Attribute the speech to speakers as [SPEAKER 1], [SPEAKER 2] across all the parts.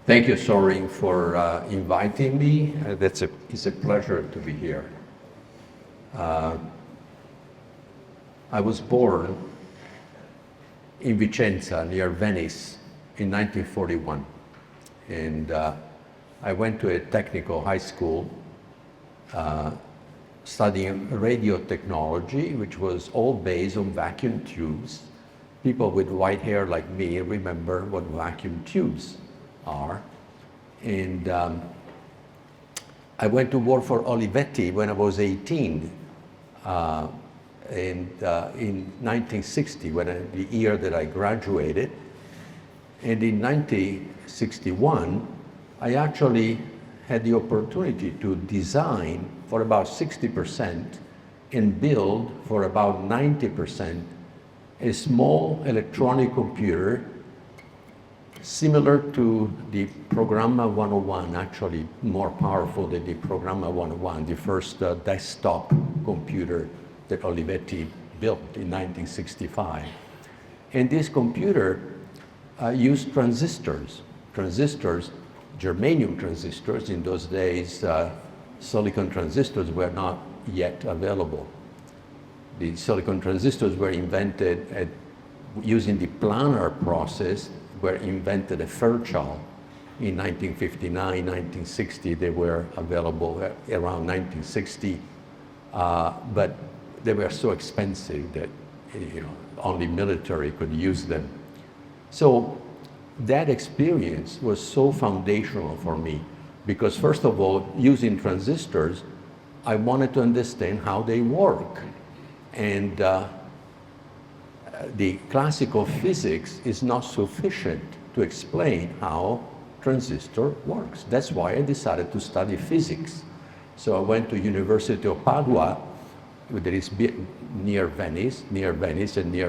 [SPEAKER 1] Thank you, Soren, for inviting me. It's a pleasure to be here. I was born in Vicenza, near Venice, in 1941. And I went to a technical high school studying radio technology, which was all based on vacuum tubes. People with white hair like me remember what vacuum tubes are. And I went to work for Olivetti when I was 18. In 1960, the year that I graduated. And in 1961, I actually had the opportunity to design for about 60% and build for about 90% a small electronic computer similar to the Programma 101, actually more powerful than the Programma 101, the first desktop computer that Olivetti built in 1965. And this computer used transistors, germanium transistors. In those days, silicon transistors were not yet available. The silicon transistors were invented using the planar process, were invented at Fairchild in 1959, 1960. They were available around 1960, but they were so expensive that only military could use them. So that experience was so foundational for me because, first of all, using transistors, I wanted to understand how they work. And the classical physics is not sufficient to explain how transistor works. That's why I decided to study physics. So I went to University of Padua, that is near Venice and near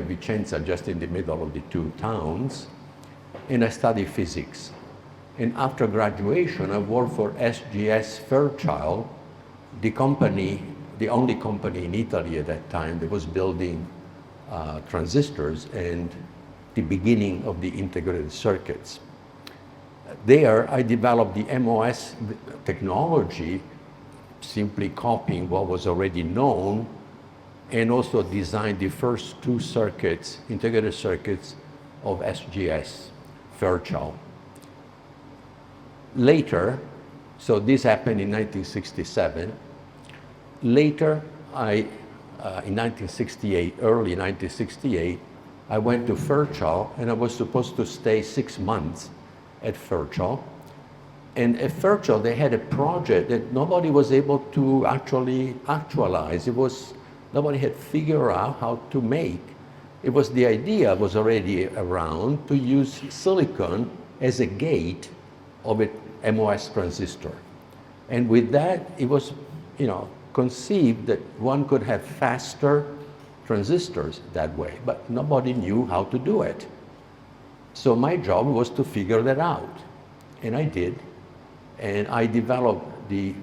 [SPEAKER 1] Vicenza, just in the middle of the two towns, and I studied physics. And after graduation, I worked for SGS Fairchild, the only company in Italy at that time that was building transistors and the beginning of the integrated circuits. There, I developed the MOS technology, simply copying what was already known, and also designed the first two circuits, integrated circuits of SGS Fairchild. Later, so this happened in 1967. Later, in 1968, early 1968, I went to Fairchild, and I was supposed to stay 6 months at Fairchild. And at Fairchild, they had a project that nobody was able to actually actualize. Nobody had figured out how to make. The idea was already around to use silicon as a gate of an MOS transistor. And with that, it was, conceived that one could have faster transistors that way, but nobody knew how to do it. So my job was to figure that out, and I did. And I developed the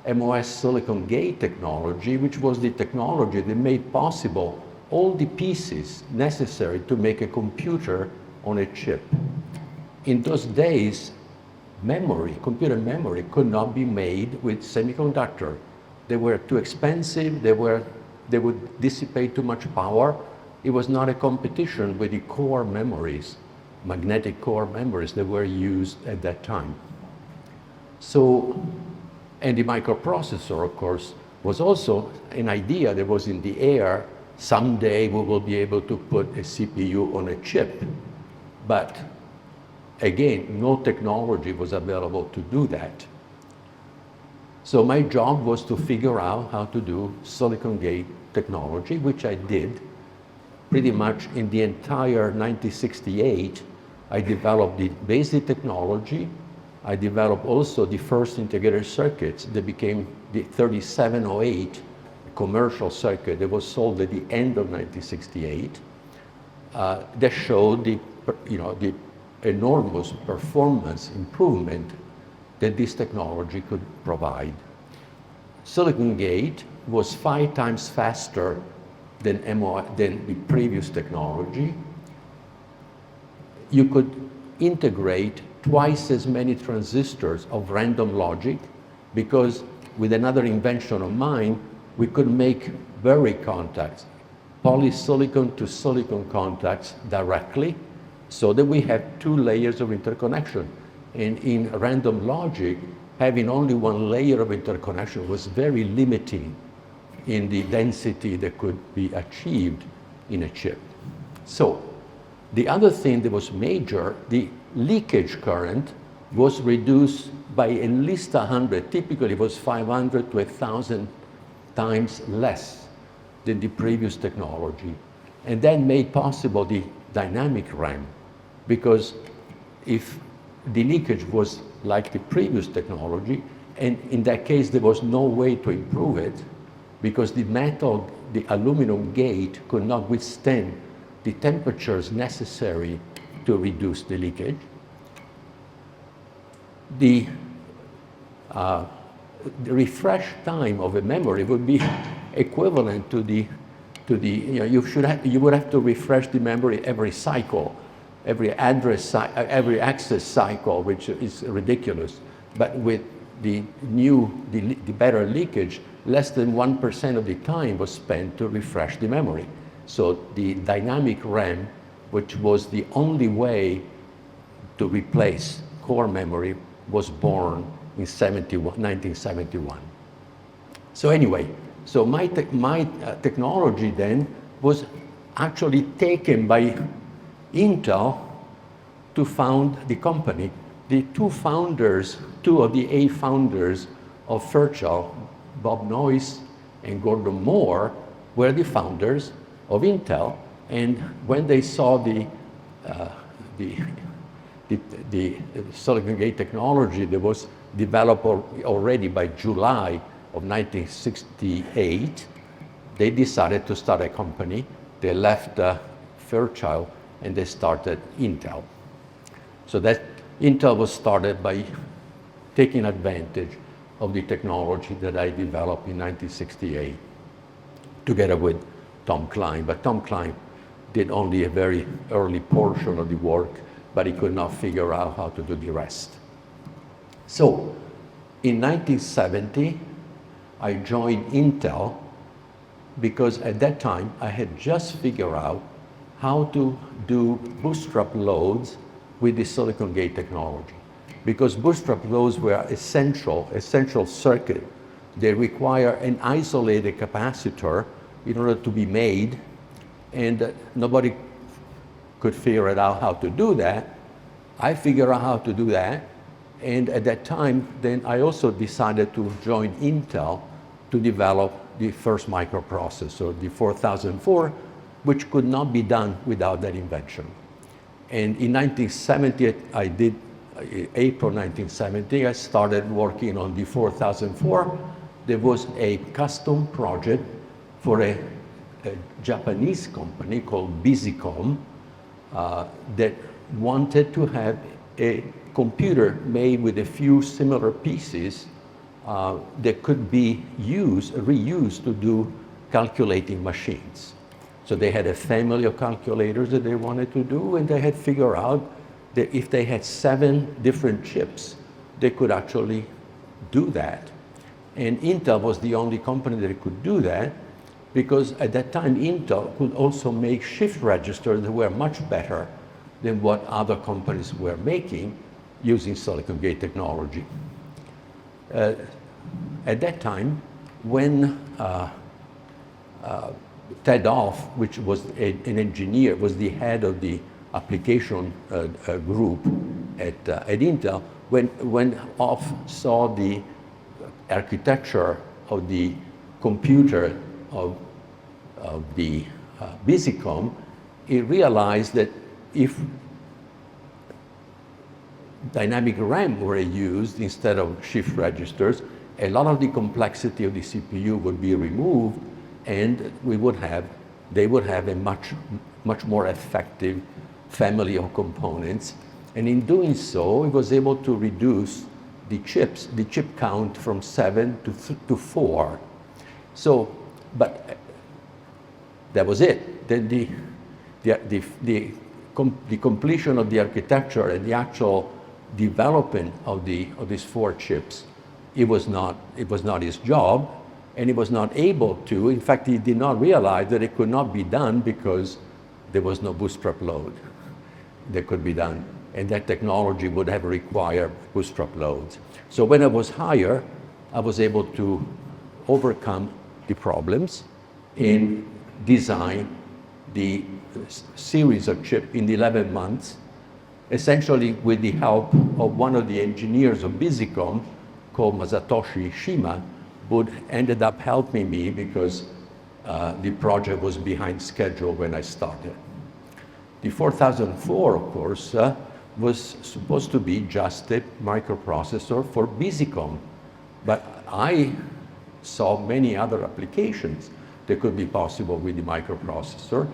[SPEAKER 1] MOS silicon gate technology, which was the technology that made possible all the pieces necessary to make a computer on a chip. In those days, computer memory could not be made with semiconductor. They were too expensive, they would dissipate too much power. It was not a competition with the core memories, magnetic core memories that were used at that time. So, and the microprocessor, of course, was also an idea that was in the air. Someday we will be able to put a CPU on a chip. But again, no technology was available to do that. So my job was to figure out how to do silicon gate technology, which I did pretty much in the entire 1968. I developed the basic technology. I developed also the first integrated circuits that became the 3708 commercial circuit that was sold at the end of 1968. That showed the enormous performance improvement that this technology could provide. Silicon gate was 5 times faster than the previous technology. You could integrate twice as many transistors of random logic, because with another invention of mine, we could make Berry contacts, polysilicon to silicon contacts directly, so that we have two layers of interconnection. And in random logic, having only one layer of interconnection was very limiting in the density that could be achieved in a chip. So the other thing that was major, the leakage current was reduced by at least 100, typically it was 500 to 1,000 times less than the previous technology. And that made possible the dynamic RAM, because if the leakage was like the previous technology, and in that case there was no way to improve it, because the metal, the aluminum gate could not withstand the temperatures necessary to reduce the leakage. The refresh time of a memory would be equivalent to the you would have to refresh the memory every cycle, every access cycle, which is ridiculous. But with the better leakage, less than 1% of the time was spent to refresh the memory. So the dynamic RAM, which was the only way to replace core memory, was born in 1971. So anyway, so my technology then was actually taken by Intel to found the company. The two of the 8 founders of Fairchild, Bob Noyce and Gordon Moore, were the founders of Intel. And when they saw the silicon gate technology that was developed already by July of 1968, they decided to start a company. They left Fairchild and they started Intel. So that Intel was started by taking advantage of the technology that I developed in 1968 together with Tom Klein. But Tom Klein did only a very early portion of the work, but he could not figure out how to do the rest. So in 1970, I joined Intel because at that time I had just figured out how to do bootstrap loads with the silicon gate technology. Because bootstrap loads were essential circuit. They require an isolated capacitor in order to be made, and nobody could figure it out how to do that. I figured out how to do that, and at that time, then I also decided to join Intel to develop the first microprocessor, the 4004, which could not be done without that invention. And in 1970, April 1970, I started working on the 4004. There was a custom project for a Japanese company called Busicom that wanted to have a computer made with a few similar pieces that could be reused to do calculating machines. So they had a family of calculators that they wanted to do, and they had figured out that if they had 7 different chips, they could actually do that. And Intel was the only company that could do that, because at that time Intel could also make shift registers that were much better than what other companies were making using silicon gate technology. At that time, when Ted Off, which was an engineer, was the head of the application group at Intel, when Off saw the architecture of the computer of the Busicom, he realized that if dynamic RAM were used instead of shift registers, a lot of the complexity of the CPU would be removed, and they would have a much more effective family of components. And in doing so, it was able to reduce the chip count from 7 to 4. So, but that was it. Then the completion of the architecture and the actual development of these 4 chips, it was not his job, and he was not able to. In fact, he did not realize that it could not be done because there was no bootstrap load that could be done, and that technology would have required bootstrap loads. So when I was hired, I was able to overcome the problems and design the series of chips in 11 months, essentially with the help of one of the engineers of Busicom called Masatoshi Shima, who ended up helping me because the project was behind schedule when I started. The 4004, of course, was supposed to be just a microprocessor for Busicom, but I saw many other applications that could be possible with the microprocessor.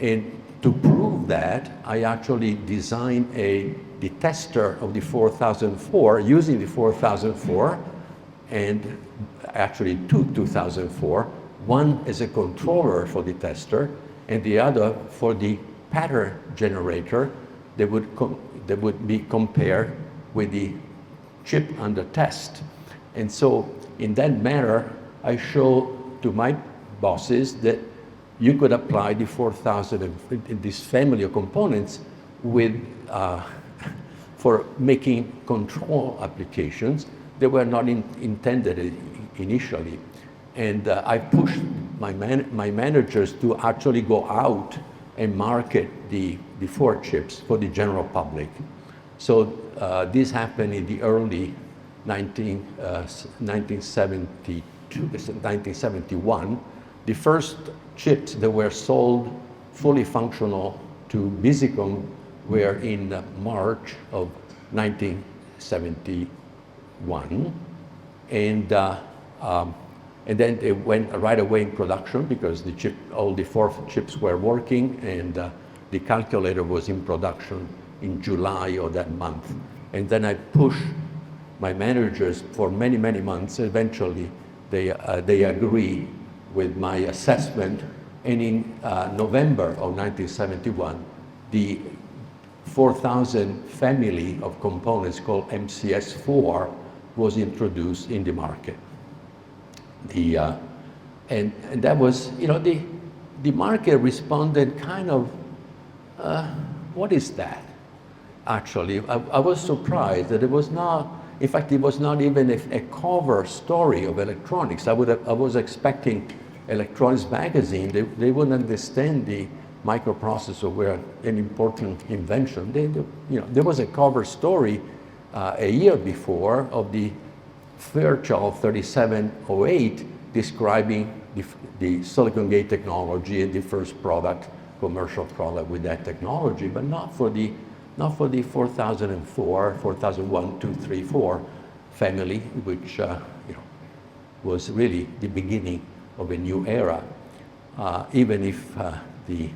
[SPEAKER 1] And to prove that, I actually designed the tester of the 4004 using the 4004, and actually 2004, one as a controller for the tester, and the other for the pattern generator that would be compared with the chip under test. And so in that manner, I show to my bosses that you could apply the 4000 in this family of components with for making control applications that were not intended initially. And I pushed my managers to actually go out and market the 4 chips for the general public. So this happened in the early 1971. The first chips that were sold fully functional to Busicom were in March of 1971. And then they went right away in production because all the 4 chips were working, and the calculator was in production in July of that month. And then I pushed my managers for many, many months. Eventually, they agree with my assessment, and in November of 1971, the 4000 family of components called MCS4 was introduced in the market. And that was, the market responded kind of, what is that? Actually, I was surprised that it was not, in fact, it was not even a cover story of electronics. I was expecting Electronics magazine, they wouldn't understand the microprocessor were an important invention. There was a cover story a year before of the Fairchild 3708 describing the silicon gate technology and the first commercial product with that technology, but not for the 4004, 4001, 2, 3, 4 family, which was really the beginning of a new era, even if the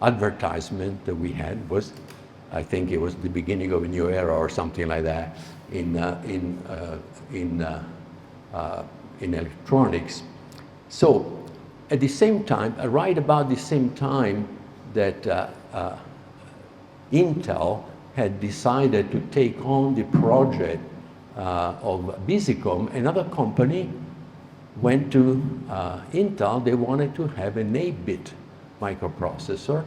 [SPEAKER 1] advertisement that we had was, I think it was the beginning of a new era or something like that in electronics. So at the same time, right about the same time that Intel had decided to take on the project of Busicom, another company went to Intel. They wanted to have an 8-bit microprocessor,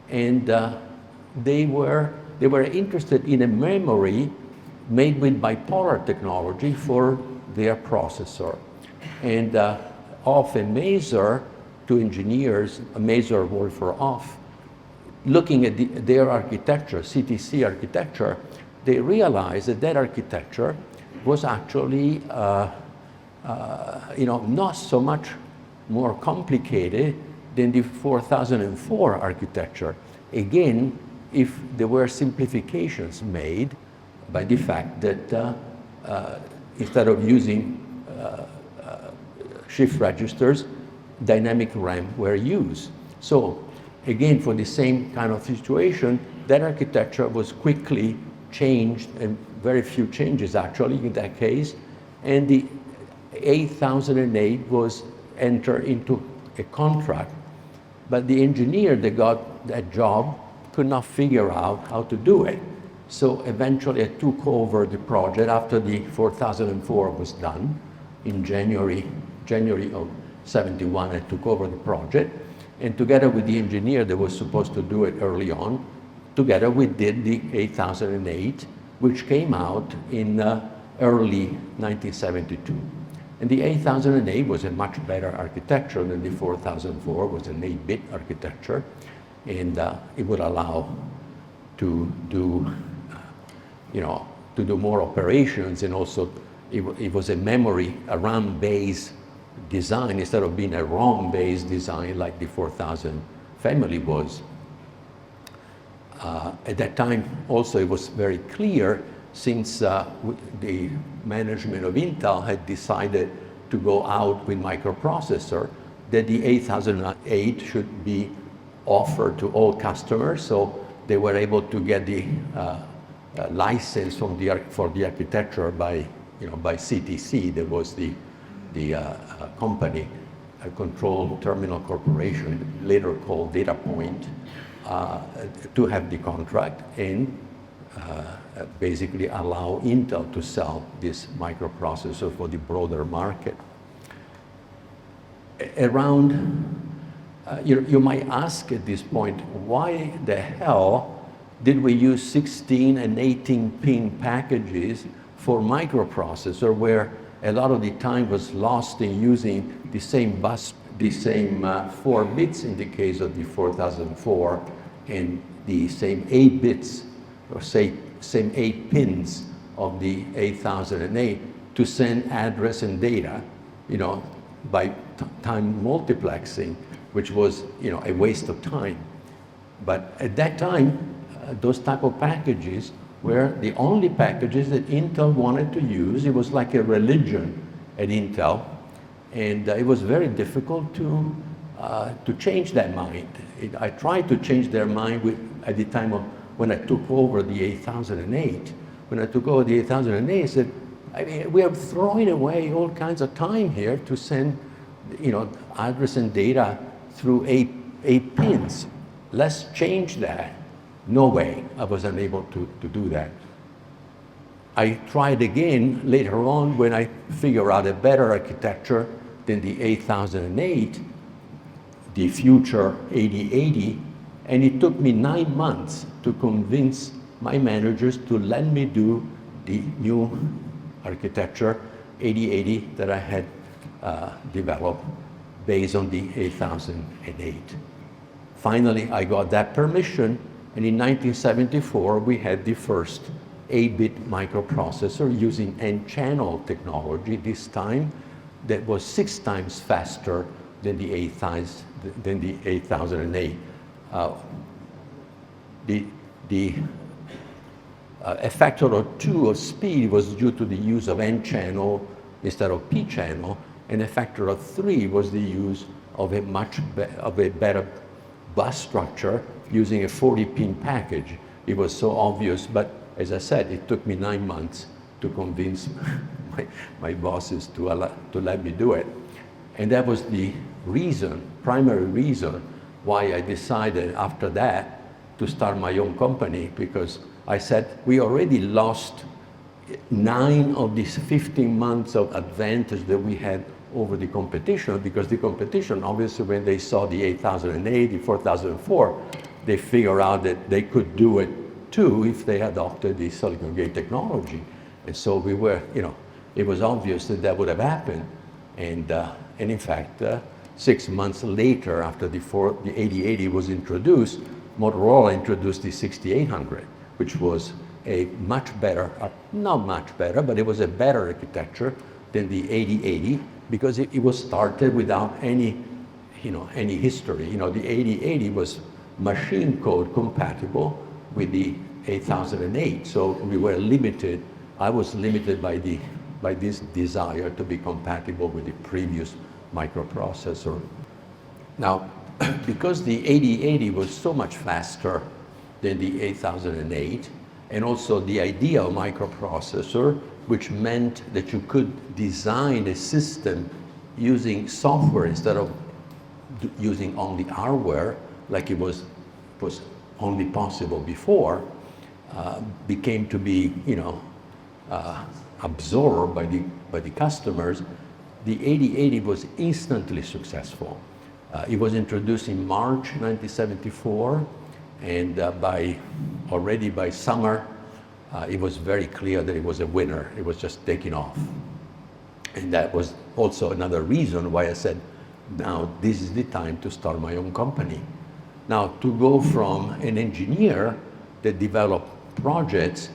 [SPEAKER 1] and they were interested in a memory made with bipolar technology for their processor. And off a Maser, 2 engineers, a Maser Wolfer off, looking at their architecture, CTC architecture, they realized that architecture was actually not so much more complicated than the 4004 architecture. Again, if there were simplifications made by the fact that instead of using shift registers, dynamic RAM were used. So again, for the same kind of situation, that architecture was quickly changed, and very few changes actually in that case, and the 8008 was entered into a contract, but the engineer that got that job could not figure out how to do it. So eventually I took over the project after the 4004 was done. In January of 71, I took over the project. And together with the engineer that was supposed to do it early on, together we did the 8008, which came out in early 1972. And the 8008 was a much better architecture than the 4004, was an 8-bit architecture. And it would allow to do, to do more operations, and also it was a memory, a RAM-based design instead of being a ROM-based design like the 4000 family was. At that time, also, it was very clear, since the management of Intel had decided to go out with microprocessor, that the 8008 should be offered to all customers, so they were able to get the license for the architecture by CTC. That was the company, Control Terminal Corporation, later called Data Point, to have the contract and basically allow Intel to sell this microprocessor for the broader market. You might ask at this point, why the hell did we use 16 and 18 pin packages for microprocessor, where a lot of the time was lost in using the same bus, the same 4 bits in the case of the 4004, and the same 8 bits, or same 8 pins of the 8008 to send address and data, by time multiplexing, which was, a waste of time. But at that time, those type of packages were the only packages that Intel wanted to use. It was like a religion at Intel, and it was very difficult to change that mind. I tried to change their mind at the time of when I took over the 8008. When I took over the 8008, I said, we are throwing away all kinds of time here to send, address and data through eight pins. Let's change that. No way, I was unable to do that. I tried again later on when I figured out a better architecture than the 8008, the future 8080, and it took me 9 months to convince my managers to let me do the new architecture 8080 that I had developed based on the 8008. Finally, I got that permission, and in 1974, we had the first 8-bit microprocessor using N-channel technology this time, that was 6 times faster than the 8008. A factor of 2 of speed was due to the use of N-channel instead of P-channel, and a factor of 3 was the use of a better bus structure using a 40-pin package. It was so obvious, but as I said, it took me 9 months to convince my bosses to let me do it. And that was the primary reason why I decided after that to start my own company, because I said, we already lost 9 of these 15 months of advantage that we had over the competition, because the competition, obviously, when they saw the 8008, the 4004, they figured out that they could do it too if they adopted the silicon gate technology. And so we were, it was obvious that that would have happened. And in fact, 6 months later, after the 8080 was introduced, Motorola introduced the 6800, which was a much better, not much better, but it was a better architecture than the 8080, because it was started without any history. The 8080 was machine code compatible with the 8008, so we were limited. I was limited by this desire to be compatible with the previous microprocessor. Now, because the 8080 was so much faster than the 8008, and also the idea of microprocessor, which meant that you could design a system using software instead of using only hardware, like it was only possible before, became to be, absorbed by the customers, the 8080 was instantly successful. It was introduced in March 1974, and already by summer, it was very clear that it was a winner. It was just taking off. And that was also another reason why I said, now this is the time to start my own company. Now, to go from an engineer that developed projects,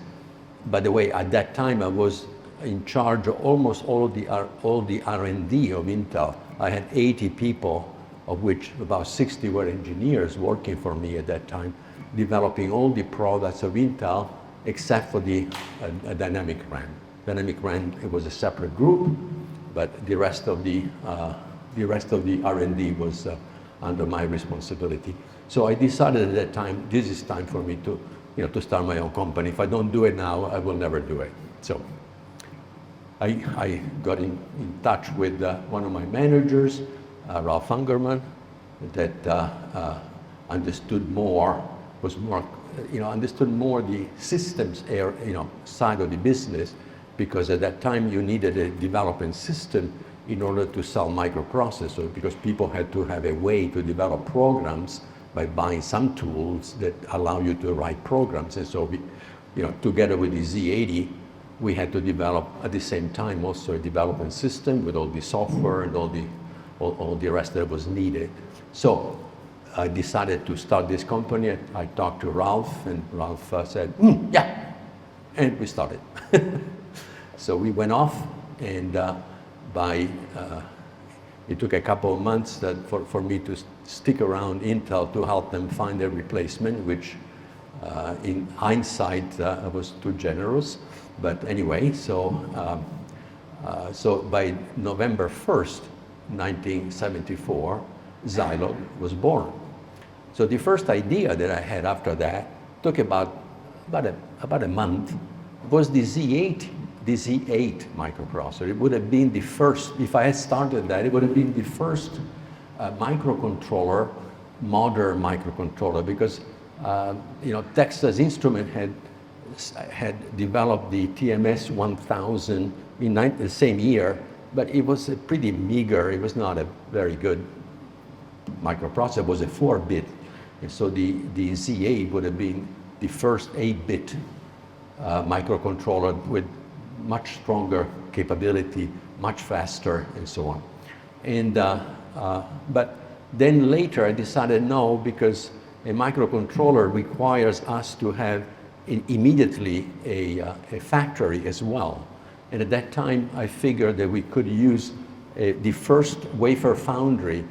[SPEAKER 1] by the way, at that time I was in charge of almost all the R&D of Intel. I had 80 people, of which about 60 were engineers working for me at that time, developing all the products of Intel except for the dynamic RAM. Dynamic RAM, it was a separate group, but the rest of the R&D was under my responsibility. So I decided at that time, this is time for me to, to start my own company. If I don't do it now, I will never do it. So I got in touch with one of my managers, Ralph Ungerman, that understood more the systems side of the business, because at that time you needed a development system in order to sell microprocessors, because people had to have a way to develop programs by buying some tools that allow you to write programs. And so we, together with the Z80, we had to develop at the same time also a development system with all the software and all the rest that was needed. So I decided to start this company. I talked to Ralph, and Ralph said, yeah, and we started. So we went off, and it took a couple of months for me to stick around Intel to help them find a replacement, which in hindsight was too generous. But anyway, so by November 1st, 1974, Xylon was born. So the first idea that I had after that took about a month, was the Z8 microprocessor. It would have been the first, if I had started that, it would have been the first microcontroller, modern microcontroller, because Texas Instruments had developed the TMS 1000 in the same year, but it was a pretty meager, it was not a very good microprocessor. It was a 4-bit. And so the Z8 would have been the first 8-bit microcontroller with much stronger capability, much faster, and so on. And but then later I decided no, because a microcontroller requires us to have immediately a factory as well. And at that time, I figured that we could use the first wafer foundry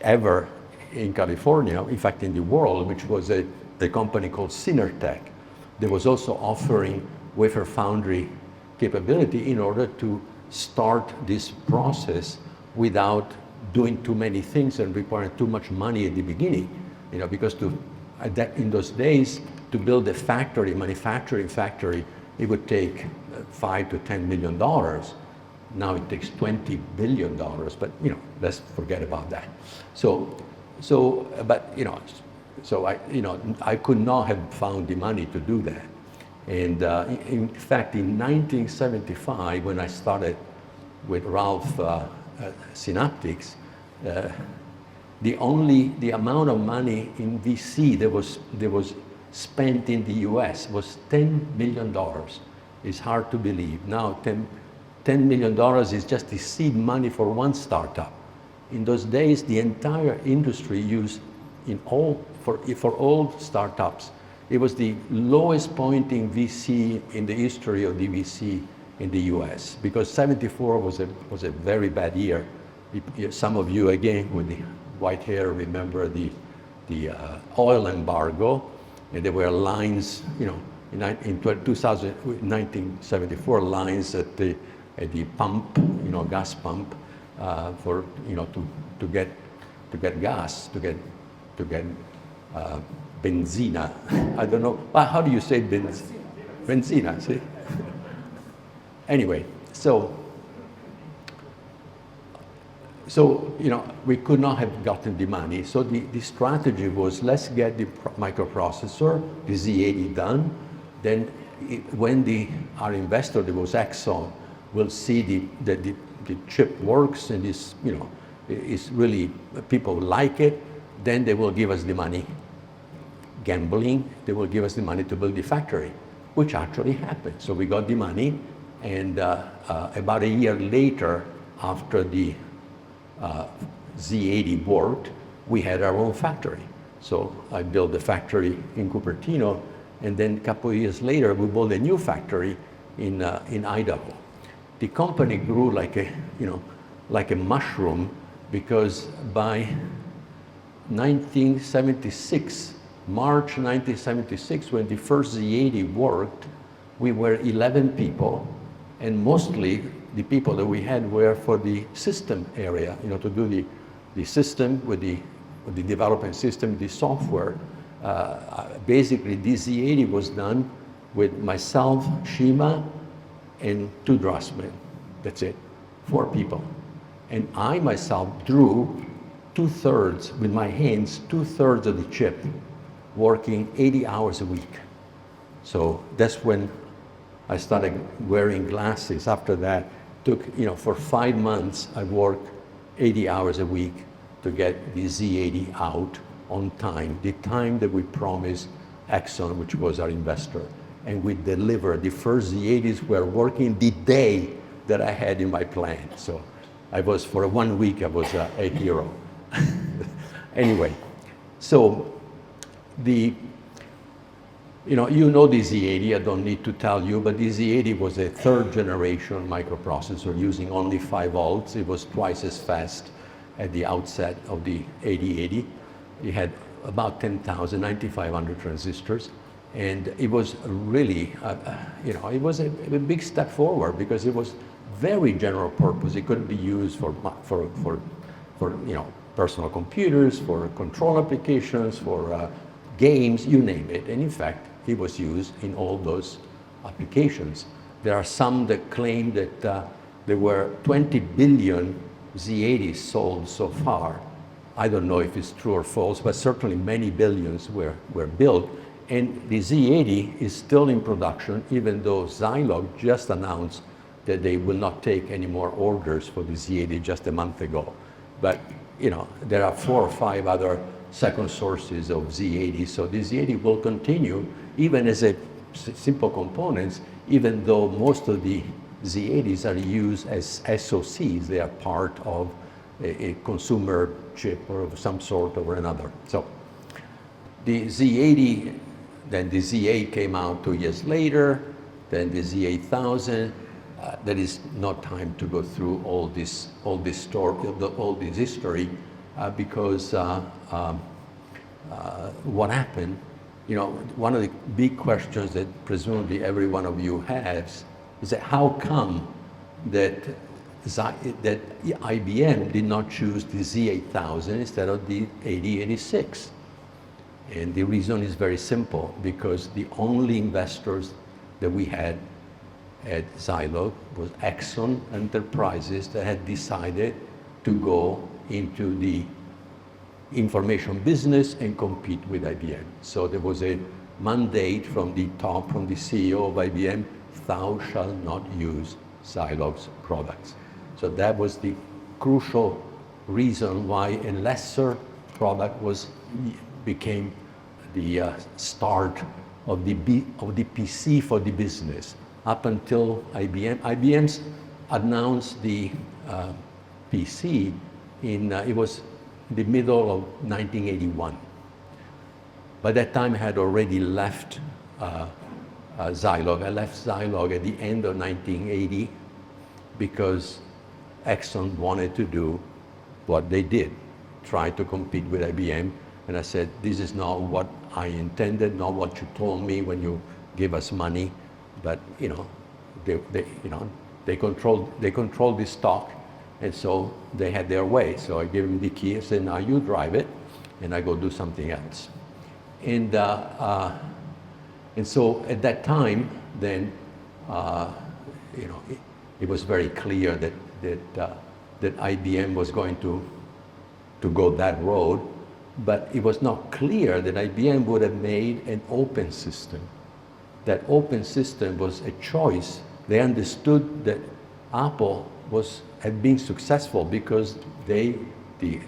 [SPEAKER 1] ever in California, in fact in the world, which was a company called Synertech. That was also offering wafer foundry capability in order to start this process without doing too many things and requiring too much money at the beginning. Because in those days, to build a factory, manufacturing factory, it would take $5 to $10 million. Now it takes $20 billion, but let's forget about that. So I could not have found the money to do that. And in fact, in 1975, when I started with Ralph Synaptics, the amount of money in VC that was spent in the US was $10 million. It's hard to believe. Now $10 million is just the seed money for one startup. In those days, the entire industry used for all startups. It was the lowest point in VC in the history of the VC in the US, because 74 was a very bad year. Some of you, again, with the white hair, remember the oil embargo, and there were lines, in 1974, lines at the pump, gas pump, for to get gas, to get benzina. I don't know. How do you say benzina? See. Anyway, so So, we could not have gotten the money. So the strategy was, let's get the microprocessor, the Z80 done. Then when our investor, that was Exxon, will see that the chip works and is really, people like it, then they will give us the money. Gambling, they will give us the money to build the factory, which actually happened. So we got the money, and about a year later, after the Z80 worked, we had our own factory. So I built the factory in Cupertino, and then a couple of years later, we built a new factory in Idaho. The company grew like a mushroom, because by 1976, March 1976, when the first Z80 worked, we were 11 people, and mostly the people that we had were for the system area, to do the system with the development system, the software. Basically, the Z80 was done with myself, Shima, and 2 draftsmen. That's it, 4 people. And I myself drew 2/3 with my hands, 2/3 of the chip, working 80 hours a week. So that's when I started wearing glasses. After that, for 5 months, I worked 80 hours a week to get the Z80 out on time, the time that we promised Exxon, which was our investor. And we delivered. The first Z80s were working the day that I had in my plan. So for 1 week, I was a hero. Anyway, so the Z80, I don't need to tell you, but the Z80 was a 3rd generation microprocessor using only 5 volts. It was twice as fast at the outset of the 8080. It had about 10,000, 9,500 transistors. And it was really, it was a big step forward, because it was very general purpose. It could be used for personal computers, for control applications, for games, you name it. And in fact, it was used in all those applications. There are some that claim that there were 20 billion Z80s sold so far. I don't know if it's true or false, but certainly many billions were built. And the Z80 is still in production, even though Zilog just announced that they will not take any more orders for the Z80 just a month ago. But there are 4 or 5 other second sources of Z80. So the Z80 will continue, even as a simple components, even though most of the Z80s are used as SoCs. They are part of a consumer chip or of some sort or another. So the Z80, then the Z8 came out 2 years later, then the Z8000. There is no time to go through all this history, because what happened, one of the big questions that presumably every one of you has is that how come that IBM did not choose the Z8000 instead of the 8086? And the reason is very simple, because the only investors that we had at Zilog was Exxon Enterprises, that had decided to go into the information business and compete with IBM. So there was a mandate from the top, from the CEO of IBM, thou shalt not use Zilog's products. So that was the crucial reason why a lesser product became the start of the PC for the business. Up until IBM's announced the PC it was the middle of 1981. By that time, I had already left Zilog. I left Zilog at the end of 1980 because Exxon wanted to do what they did, try to compete with IBM. And I said, this is not what I intended, not what you told me when you gave us money. But they controlled the stock, and so they had their way. So I gave them the key and said, now you drive it, and I go do something else. And so at that time, then it was very clear that that IBM was going to go that road, but it was not clear that IBM would have made an open system. That open system was a choice. They understood that Apple had been successful because the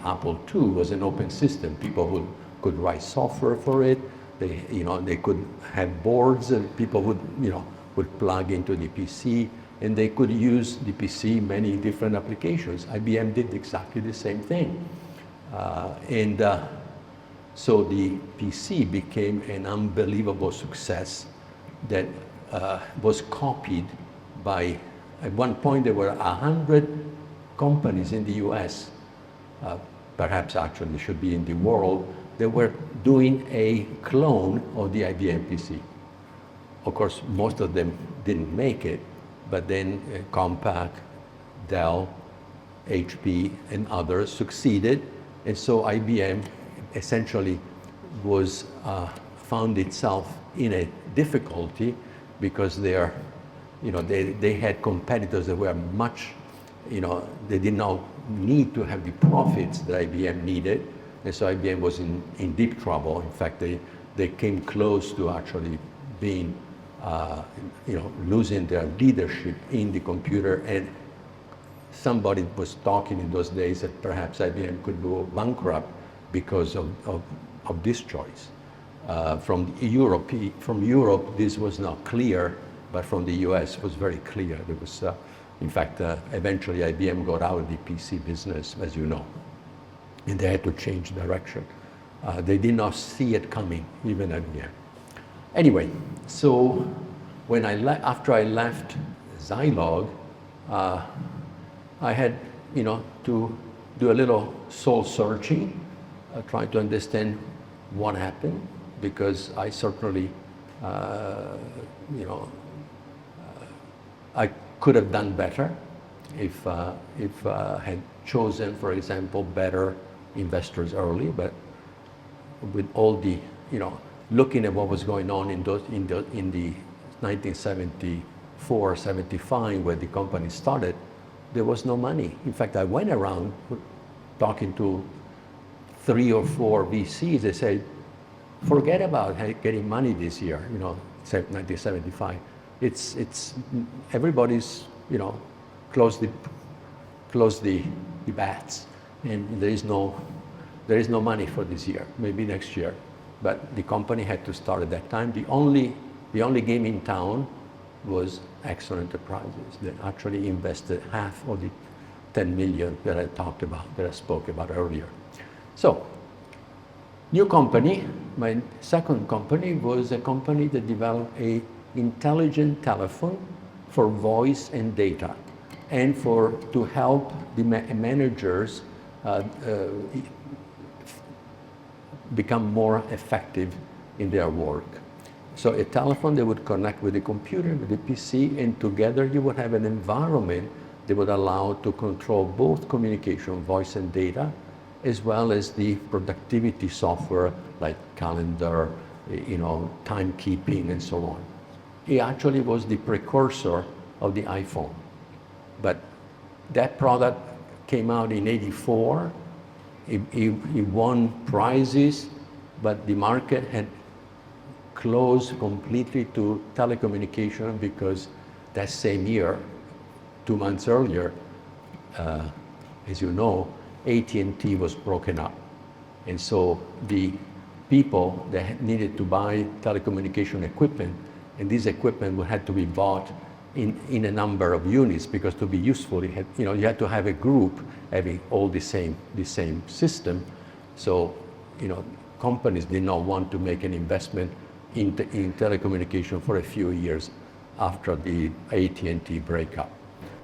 [SPEAKER 1] Apple II was an open system. People could write software for it. They could have boards and people would plug into the PC, and they could use the PC many different applications. IBM did exactly the same thing. So the PC became an unbelievable success that was copied by, at one point there were 100 companies in the US, perhaps actually should be in the world, that were doing a clone of the IBM PC. Of course, most of them didn't make it, but then Compaq, Dell, HP, and others succeeded, and so IBM essentially found itself in a difficulty because they had competitors that were much, they did not need to have the profits that IBM needed, and so IBM was in deep trouble. In fact, they came close to actually being, losing their leadership in the computer, and somebody was talking in those days that perhaps IBM could go bankrupt because of this choice. From Europe, this was not clear, but from the US it was very clear. There was, in fact, eventually IBM got out of the PC business, as you know, and they had to change direction. They did not see it coming, even IBM. Anyway, so after I left Zilog, I had, to do a little soul searching, trying to understand what happened, because I certainly, I could have done better if I had chosen, for example, better investors early. But with all the, looking at what was going on in the 1974, 75, where the company started, there was no money. In fact, I went around talking to 3 or 4 VCs. They said, forget about getting money this year, 1975. It's everybody's, close the bats, and there is no money for this year, maybe next year. But the company had to start at that time. The only game in town was Exxon Enterprises that actually invested half of the 10 million that I talked about, that I spoke about earlier. So, new company, my second company was a company that developed an intelligent telephone for voice and data, and to help the managers become more effective in their work. So a telephone that would connect with the computer, with the PC, and together you would have an environment that would allow to control both communication, voice and data, as well as the productivity software like calendar, timekeeping and so on. It actually was the precursor of the iPhone. But that product came out in '84. It won prizes, but the market had closed completely to telecommunication because that same year, 2 months earlier, as you know, AT&T was broken up. And so the people that needed to buy telecommunication equipment, and this equipment had to be bought in a number of units, because to be useful, you had to have a group having all the same system. So, companies did not want to make an investment in telecommunication for a few years after the AT&T breakup.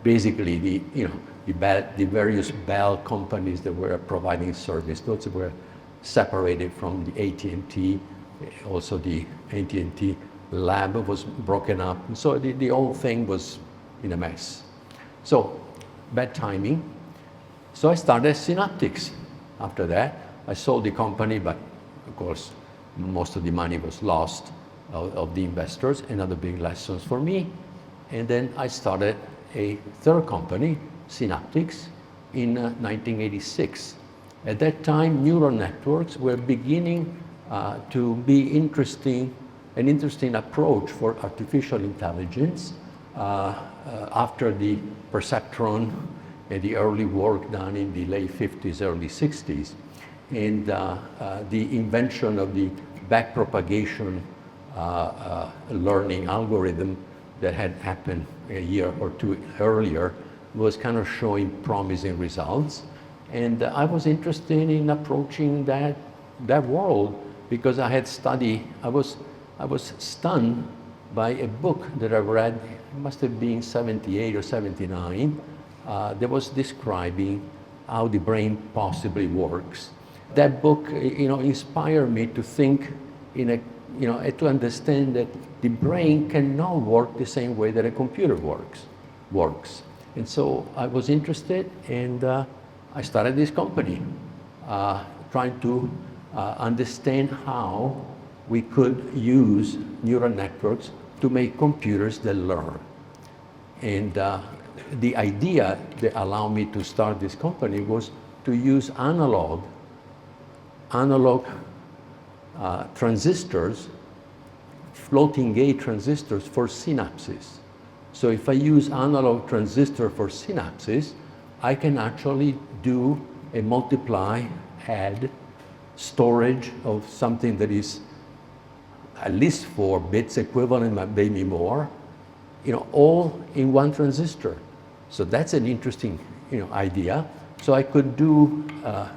[SPEAKER 1] Basically, the various Bell companies that were providing service, those were separated from the AT&T. Also, the AT&T lab was broken up. So the whole thing was in a mess. So, bad timing. So I started Synaptics. After that, I sold the company, but of course, most of the money was lost of the investors. Another big lessons for me. And then I started a third company, Synaptics, in 1986. At that time, neural networks were beginning to be an interesting approach for artificial intelligence after the perceptron and the early work done in the late 50s, early 60s, and the invention of the backpropagation learning algorithm that had happened a year or two earlier was kind of showing promising results. And I was interested in approaching that world because I had studied, I was stunned by a book that I read, it must have been 78 or 79, that was describing how the brain possibly works. That book, inspired me to think to understand that the brain cannot work the same way that a computer works. And so I was interested, and I started this company, trying to understand how we could use neural networks to make computers that learn. And the idea that allowed me to start this company was to use analog transistors, floating gate transistors for synapses. So if I use analog transistor for synapses, I can actually do a multiply, add, storage of something that is at least 4 bits equivalent, maybe more, all in one transistor. So that's an interesting, idea. So I could do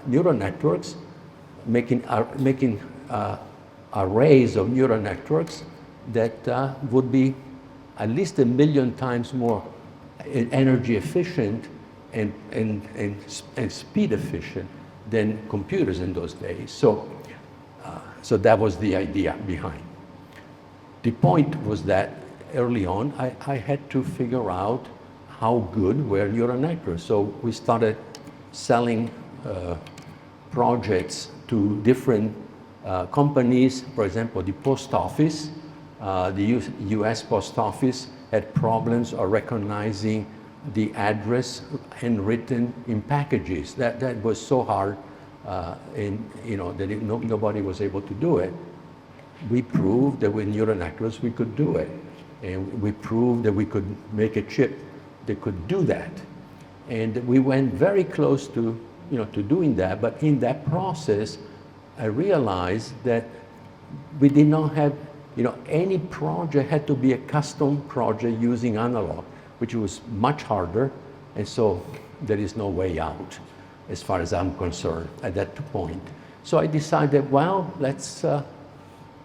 [SPEAKER 1] neural networks, making arrays of neural networks that would be at least 1 million times more energy efficient and speed efficient than computers in those days. So that was the idea behind. The point was that early on, I had to figure out how good were neural networks. So we started selling projects to different companies. For example, the post office, the US Post Office had problems of recognizing the address handwritten in packages. That was so hard, that nobody was able to do it. We proved that with neural networks we could do it, and we proved that we could make a chip that could do that. And we went very close to doing that. But in that process, I realized that we did not have, any project had to be a custom project using analog, which was much harder. And so there is no way out, as far as I'm concerned, at that point. So I decided, well,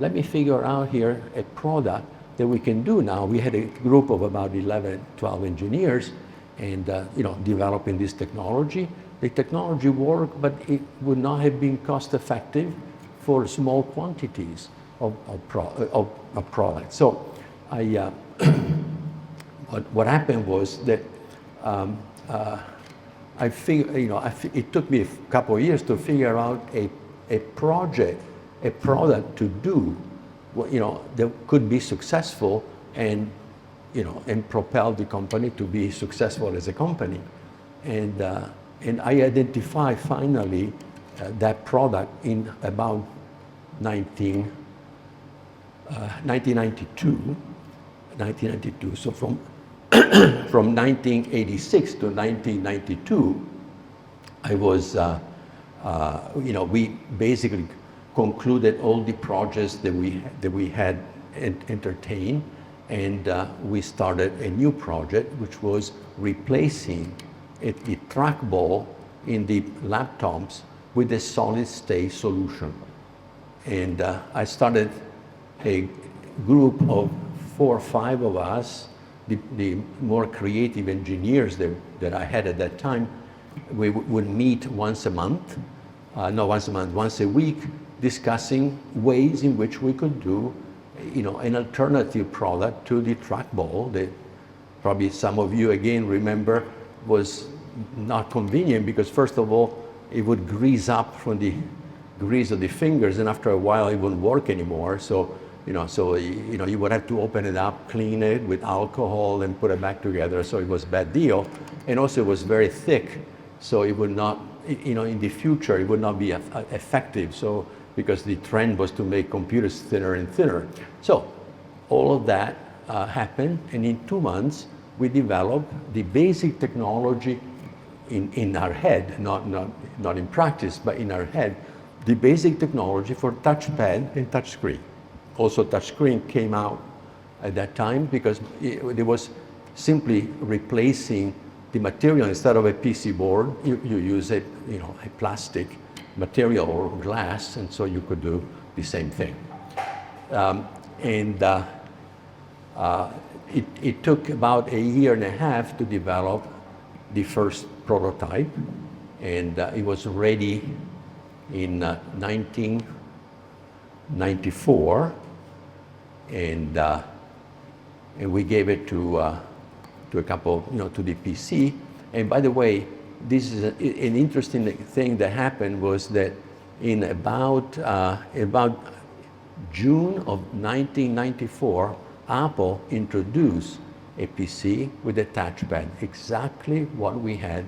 [SPEAKER 1] let me figure out here a product that we can do now. We had a group of about 11, 12 engineers, and developing this technology. The technology worked, but it would not have been cost effective for small quantities of products. So what happened was that I figured, it took me a couple of years to figure out a product to do, that could be successful and propel the company to be successful as a company. And I identified finally that product in about 1992. So from 1986 to 1992, I was, we basically concluded all the projects that we had entertained, and we started a new project, which was replacing the trackball in the laptops with a solid-state solution. And I started a group of 4 or 5 of us, the more creative engineers that I had at that time. We would meet once a month, once a week, discussing ways in which we could do, an alternative product to the trackball that probably some of you again remember was not convenient, because first of all, it would grease up from the grease of the fingers, and after a while it wouldn't work anymore. So you would have to open it up, clean it with alcohol, and put it back together. So it was a bad deal, and also it was very thick. So it would not, in the future, it would not be effective. So because the trend was to make computers thinner and thinner. So all of that happened, and in 2 months, we developed the basic technology in our head, not in practice, but in our head, the basic technology for touchpad and touchscreen. Also, touchscreen came out at that time because it was simply replacing the material. Instead of a PC board, you use a plastic material or glass, and so you could do the same thing. It took about a year and a half to develop the first prototype, and it was ready in 1994, and we gave it to a couple, to the PC. And by the way, this is an interesting thing that happened was that in about June of 1994, Apple introduced a PC with a touchpad, exactly what we had.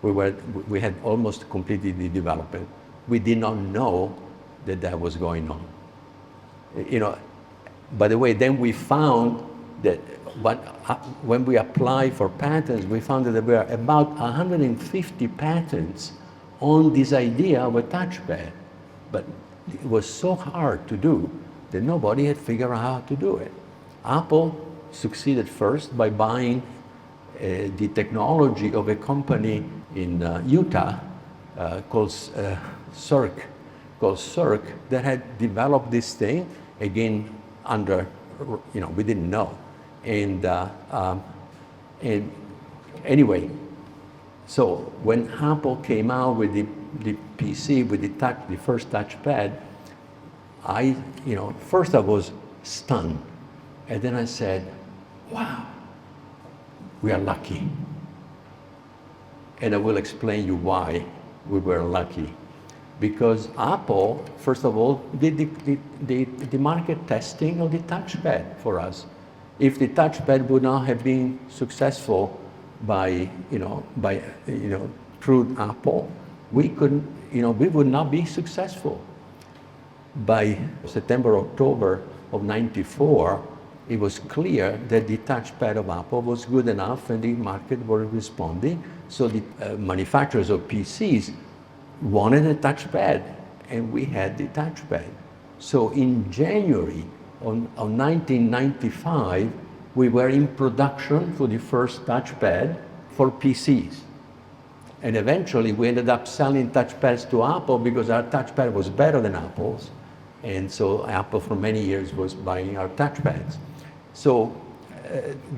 [SPEAKER 1] We had almost completed the development. We did not know that was going on. By the way, then we found that when we applied for patents, we found that there were about 150 patents on this idea of a touchpad. But it was so hard to do that nobody had figured out how to do it. Apple succeeded first by buying the technology of a company in Utah called Cirque, that had developed this thing, again, under, we didn't know. And anyway, so when Apple came out with the PC, with the first touchpad, first I was stunned. And then I said, wow, we are lucky. And I will explain you why we were lucky. Because Apple, first of all, did the market testing of the touchpad for us. If the touchpad would not have been successful through Apple, we would not be successful. By September, October of '94, it was clear that the touchpad of Apple was good enough and the market were responding. So the manufacturers of PCs wanted a touchpad, and we had the touchpad. So in January of 1995, we were in production for the first touchpad for PCs. And eventually we ended up selling touchpads to Apple because our touchpad was better than Apple's. And so Apple for many years was buying our touchpads. So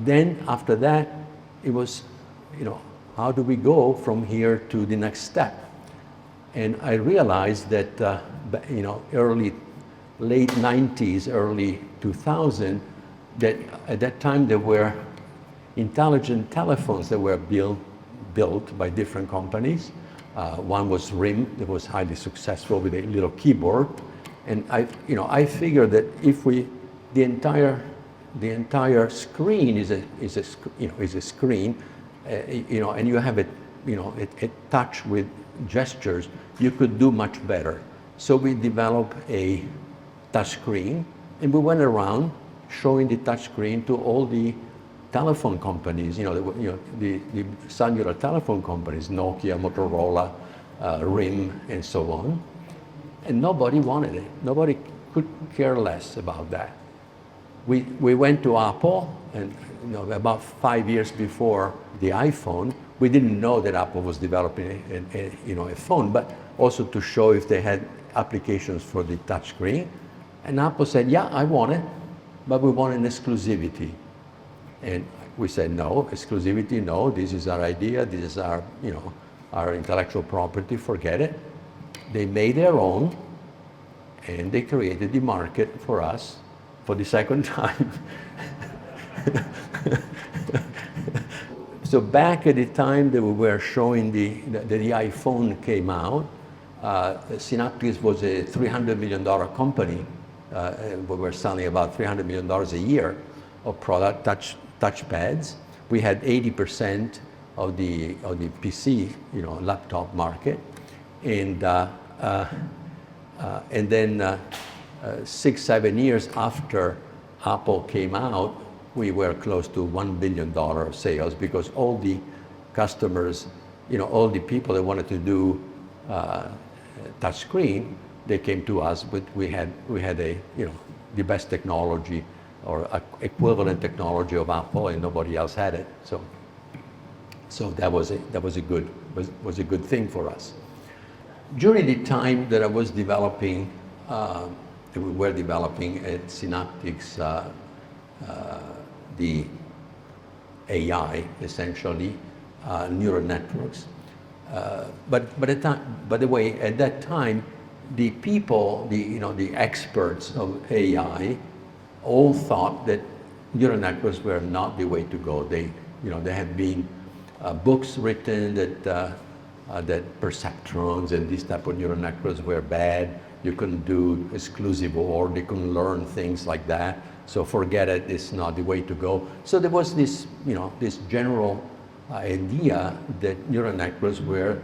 [SPEAKER 1] then after that, it was, how do we go from here to the next step? And I realized that, late 90s, early 2000, that at that time there were intelligent telephones that were built by different companies. One was RIM, that was highly successful with a little keyboard. And I figured that if the entire screen is a screen, and you have a touch with gestures, you could do much better. So we developed a touch screen, and we went around showing the touch screen to all the telephone companies, the cellular telephone companies, Nokia, Motorola, RIM, and so on. And nobody wanted it. Nobody could care less about that. We went to Apple, and about 5 years before the iPhone, we didn't know that Apple was developing a phone, but also to show if they had applications for the touchscreen. And Apple said, yeah, I want it, but we want an exclusivity. And we said, no, exclusivity, no, this is our idea, this is our intellectual property, forget it. They made their own, and they created the market for us for the second time. So back at the time that we were showing the iPhone came out, Synaptics was a $300 million company. We were selling about $300 million a year of product touchpads. We had 80% of the PC, laptop market, and then 6-7 years after Apple came out, we were close to $1 billion of sales, because all the customers, all the people that wanted to do touchscreen, they came to us. But we had the best technology, or equivalent technology of Apple, and nobody else had it. So that was a good thing for us. During the time that I was developing, that we were developing at Synaptics, the AI, essentially, neural networks. But by the way, at that time, the people, the experts of AI, all thought that neural networks were not the way to go. There had been books written that perceptrons and these type of neural networks were bad. You couldn't do exclusive OR, they couldn't learn things like that. So forget it, it's not the way to go. So there was this, this general idea that neural networks were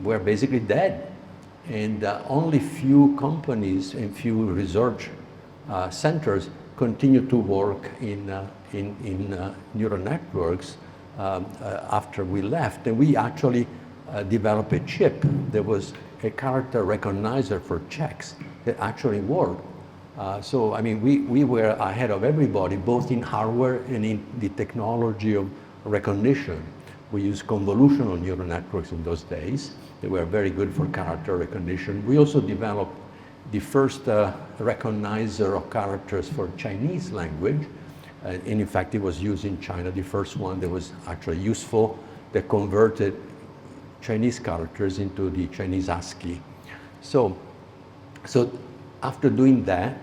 [SPEAKER 1] basically dead. And only few companies and few research centers continue to work in neural networks after we left. And we actually developed a chip that was a character recognizer for checks that actually worked. So I mean, we were ahead of everybody, both in hardware and in the technology of recognition. We used convolutional neural networks in those days. They were very good for character recognition. We also developed the first recognizer of characters for Chinese language. And in fact, it was used in China, the first one that was actually useful, that converted Chinese characters into the Chinese ASCII. So after doing that,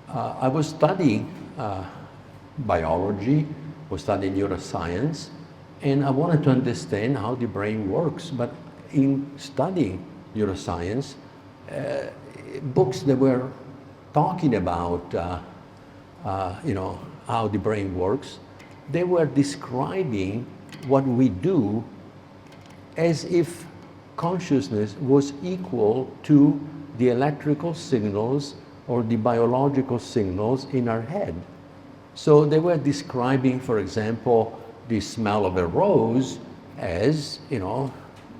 [SPEAKER 1] I was studying biology, was studying neuroscience, and I wanted to understand how the brain works. But in studying neuroscience, books that were talking about how the brain works, they were describing what we do as if consciousness was equal to the electrical signals or the biological signals in our head. So they were describing, for example, the smell of a rose as,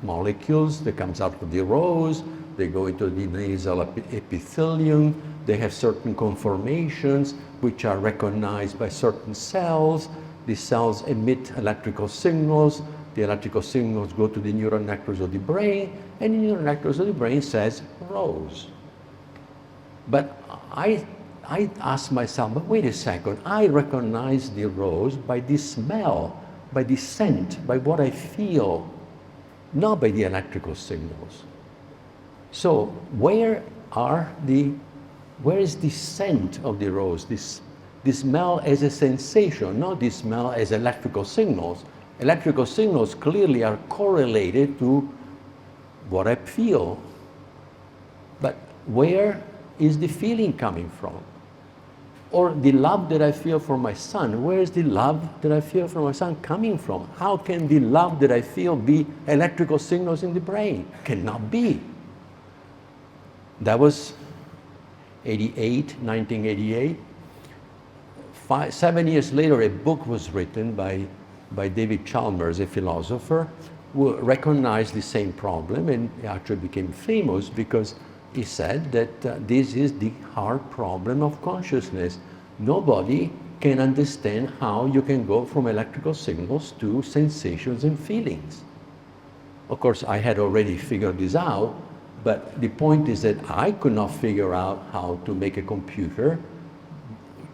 [SPEAKER 1] molecules that comes out of the rose, they go into the nasal epithelium, they have certain conformations which are recognized by certain cells. These cells emit electrical signals. The electrical signals go to the neural networks of the brain, and the neural networks of the brain says rose. But I asked myself, but wait a second, I recognize the rose by the smell, by the scent, by what I feel, not by the electrical signals. So where is the scent of the rose? The smell as a sensation, not the smell as electrical signals. Electrical signals clearly are correlated to what I feel. But where is the feeling coming from? Or the love that I feel for my son, where is the love that I feel for my son coming from? How can the love that I feel be electrical signals in the brain? Cannot be. That was 1988. 7 years later, a book was written by David Chalmers, a philosopher, who recognized the same problem and actually became famous because he said that this is the hard problem of consciousness. Nobody can understand how you can go from electrical signals to sensations and feelings. Of course, I had already figured this out, but the point is that I could not figure out how to make a computer,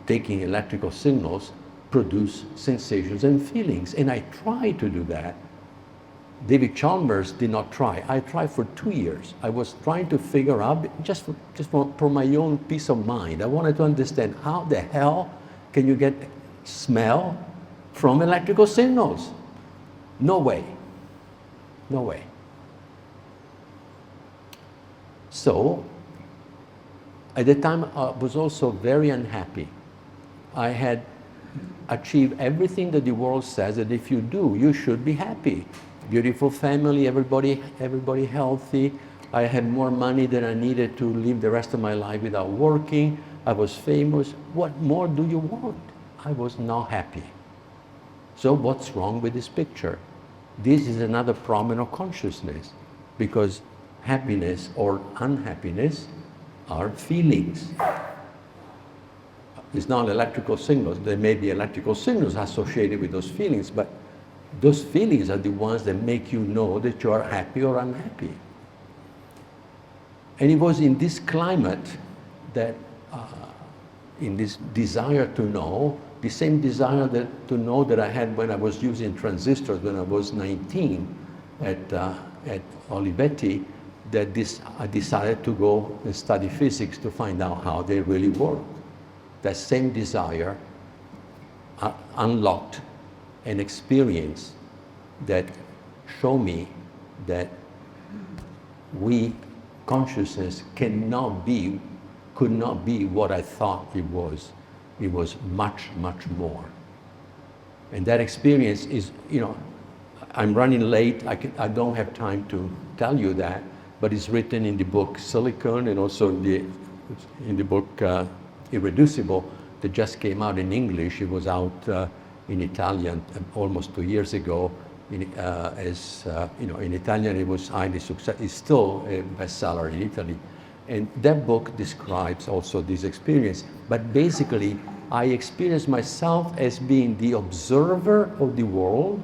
[SPEAKER 1] taking electrical signals, produce sensations and feelings. And I tried to do that. David Chalmers did not try. I tried for 2 years. I was trying to figure out, just for my own peace of mind. I wanted to understand how the hell can you get smell from electrical signals? No way. No way. So, at the time, I was also very unhappy. I had achieve everything that the world says that if you do, you should be happy. Beautiful family, everybody healthy. I had more money than I needed to live the rest of my life without working. I was famous. What more do you want? I was not happy. So what's wrong with this picture? This is another problem of consciousness, because happiness or unhappiness are feelings. It's not electrical signals. There may be electrical signals associated with those feelings, but those feelings are the ones that make you know that you are happy or unhappy. And it was in this climate that, in this desire to know, the same desire to know that I had when I was using transistors when I was 19 at Olivetti, that I decided to go and study physics to find out how they really work. That same desire unlocked an experience that showed me that consciousness could not be what I thought it was. It was much, much more. And that experience is, I'm running late. I don't have time to tell you that, but it's written in the book Silicon and also in the book Irreducible that just came out in English. It was out in Italian almost 2 years ago. In Italian it was highly successful. It's still a bestseller in Italy. And that book describes also this experience. But basically, I experienced myself as being the observer of the world,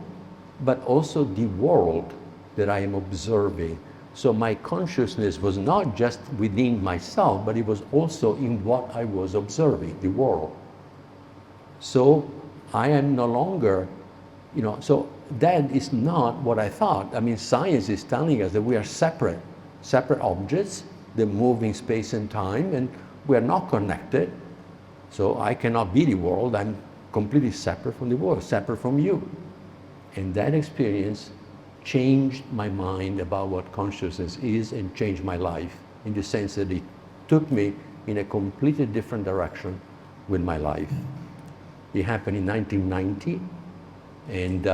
[SPEAKER 1] but also the world that I am observing. So my consciousness was not just within myself, but it was also in what I was observing, the world. So I am no longer, so that is not what I thought. I mean, science is telling us that we are separate objects that move in space and time, and we are not connected. So I cannot be the world. I'm completely separate from the world, separate from you. And that experience changed my mind about what consciousness is and changed my life in the sense that it took me in a completely different direction with my life. It happened in 1990, and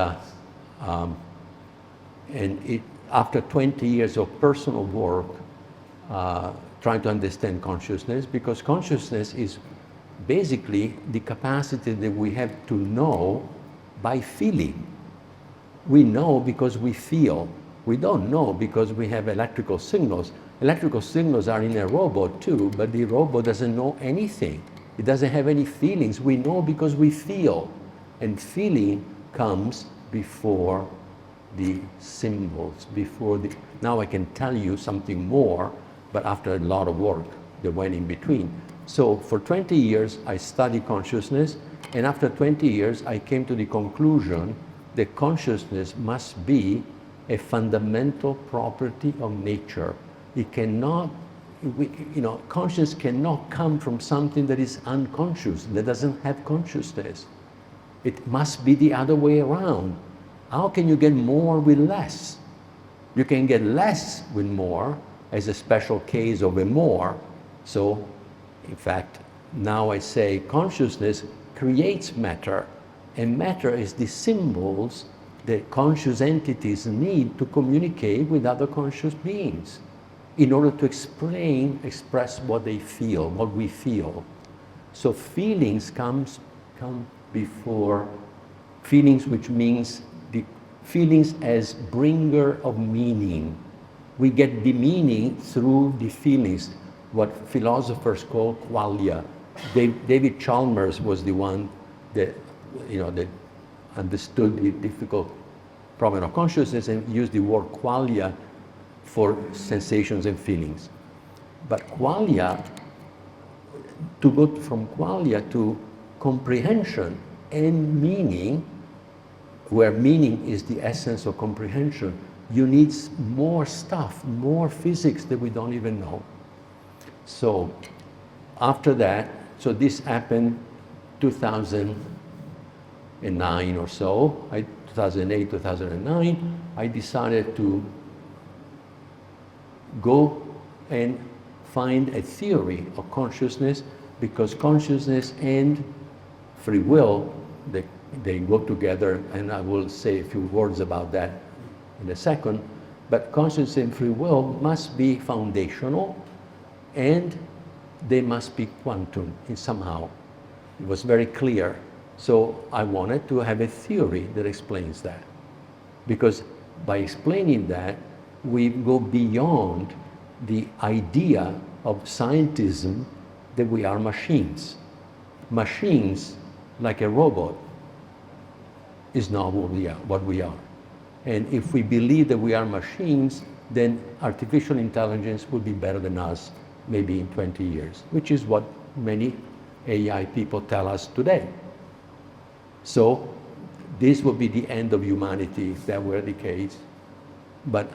[SPEAKER 1] after 20 years of personal work, trying to understand consciousness, because consciousness is basically the capacity that we have to know by feeling. We know because we feel. We don't know because we have electrical signals. Electrical signals are in a robot too, but the robot doesn't know anything. It doesn't have any feelings. We know because we feel. And feeling comes before the symbols, now I can tell you something more, but after a lot of work that went in between. So for 20 years, I studied consciousness, and after 20 years, I came to the conclusion that consciousness must be a fundamental property of nature. It cannot, consciousness cannot come from something that is unconscious, that doesn't have consciousness. It must be the other way around. How can you get more with less? You can get less with more as a special case of a more. So, in fact, now I say consciousness creates matter, and matter is the symbols that conscious entities need to communicate with other conscious beings in order to express what they feel, what we feel. So feelings come before feelings, which means the feelings as bringer of meaning. We get the meaning through the feelings, what philosophers call qualia. David Chalmers was the one that understood the difficult problem of consciousness and used the word qualia for sensations and feelings. But qualia, to go from qualia to comprehension and meaning, where meaning is the essence of comprehension, you need more stuff, more physics that we don't even know. So after that, so this happened 2009 or so, 2008, 2009, I decided to go and find a theory of consciousness, because consciousness and free will they go together, and I will say a few words about that in a second. But consciousness and free will must be foundational, and they must be quantum in somehow. It was very clear. So I wanted to have a theory that explains that. Because by explaining that, we go beyond the idea of scientism that we are machines. Machines, like a robot, is not what we are. And if we believe that we are machines, then artificial intelligence will be better than us maybe in 20 years, which is what many AI people tell us today. So this would be the end of humanity if that were the case. But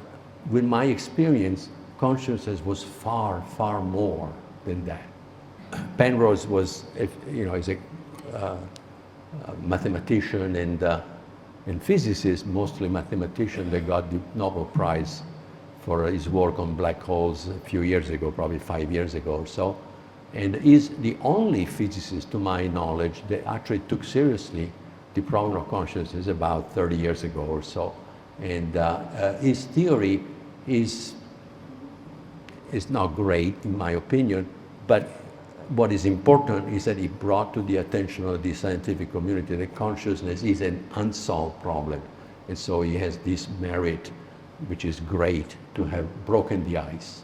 [SPEAKER 1] with my experience, consciousness was far, far more than that. Penrose was, is a mathematician and physicist, mostly mathematician, that got the Nobel Prize for his work on black holes a few years ago, probably 5 years ago or so. And is the only physicist, to my knowledge, that actually took seriously the problem of consciousness about 30 years ago or so. And his theory is not great, in my opinion, but what is important is that he brought to the attention of the scientific community that consciousness is an unsolved problem. And so he has this merit, which is great, to have broken the ice.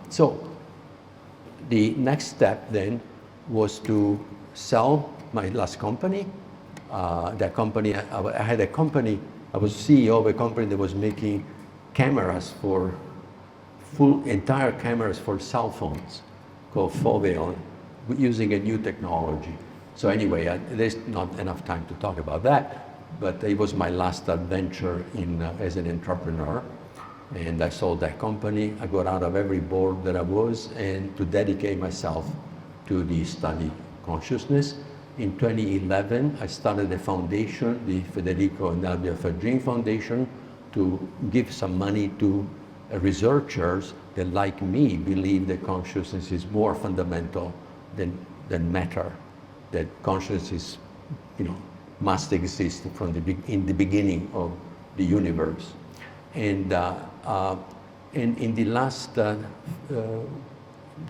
[SPEAKER 1] So the next step then was to sell my last company. That company, I had a company, I was CEO of a company that was making cameras for entire cameras for cell phones called Faggin, using a new technology. So anyway, there's not enough time to talk about that, but it was my last adventure as an entrepreneur. And I sold that company. I got out of every board that I was, and to dedicate myself to the study consciousness. In 2011, I started a foundation, the Federico and Faggin Foundation, to give some money to researchers that, like me, believe that consciousness is more fundamental than matter, that consciousness must exist in the beginning of the universe. And in the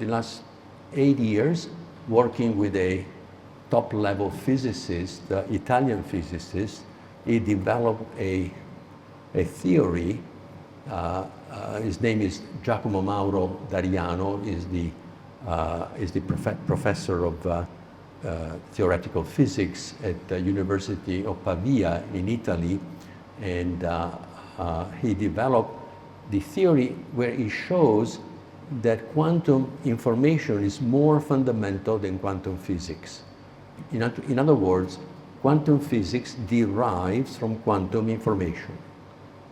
[SPEAKER 1] last 8 years, working with a top-level physicist, Italian physicist, he developed a theory. His name is Giacomo Mauro Dariano. Is the professor of theoretical physics at the University of Pavia in Italy, and he developed the theory where he shows that quantum information is more fundamental than quantum physics. In other words, quantum physics derives from quantum information.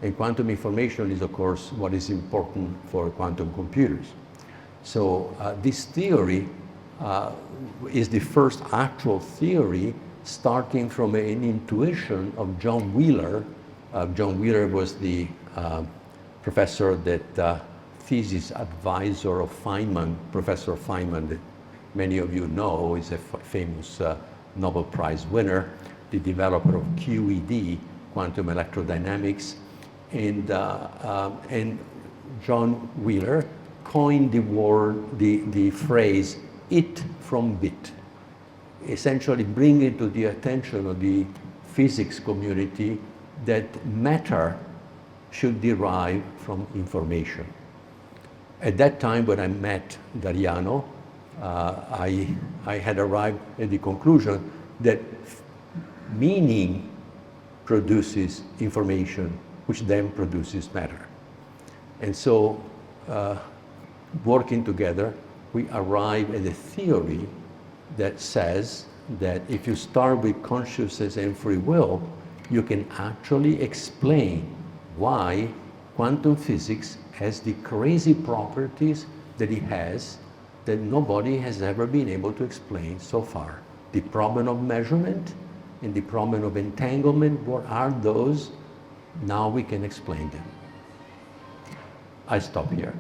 [SPEAKER 1] And quantum information is, of course, what is important for quantum computers. So this theory is the first actual theory starting from an intuition of John Wheeler. John Wheeler was the professor that thesis advisor of Feynman, Professor Feynman, that many of you know is a famous Nobel Prize winner, the developer of QED, quantum electrodynamics. And John Wheeler coined the phrase "it from bit," essentially bringing to the attention of the physics community that matter should derive from information. At that time, when I met Dariano, I had arrived at the conclusion that meaning produces information, which then produces matter. And so, working together, we arrive at a theory that says that if you start with consciousness and free will, you can actually explain why quantum physics has the crazy properties that it has that nobody has ever been able to explain so far. The problem of measurement and the problem of entanglement, what are those? Now we can explain them. I stop here.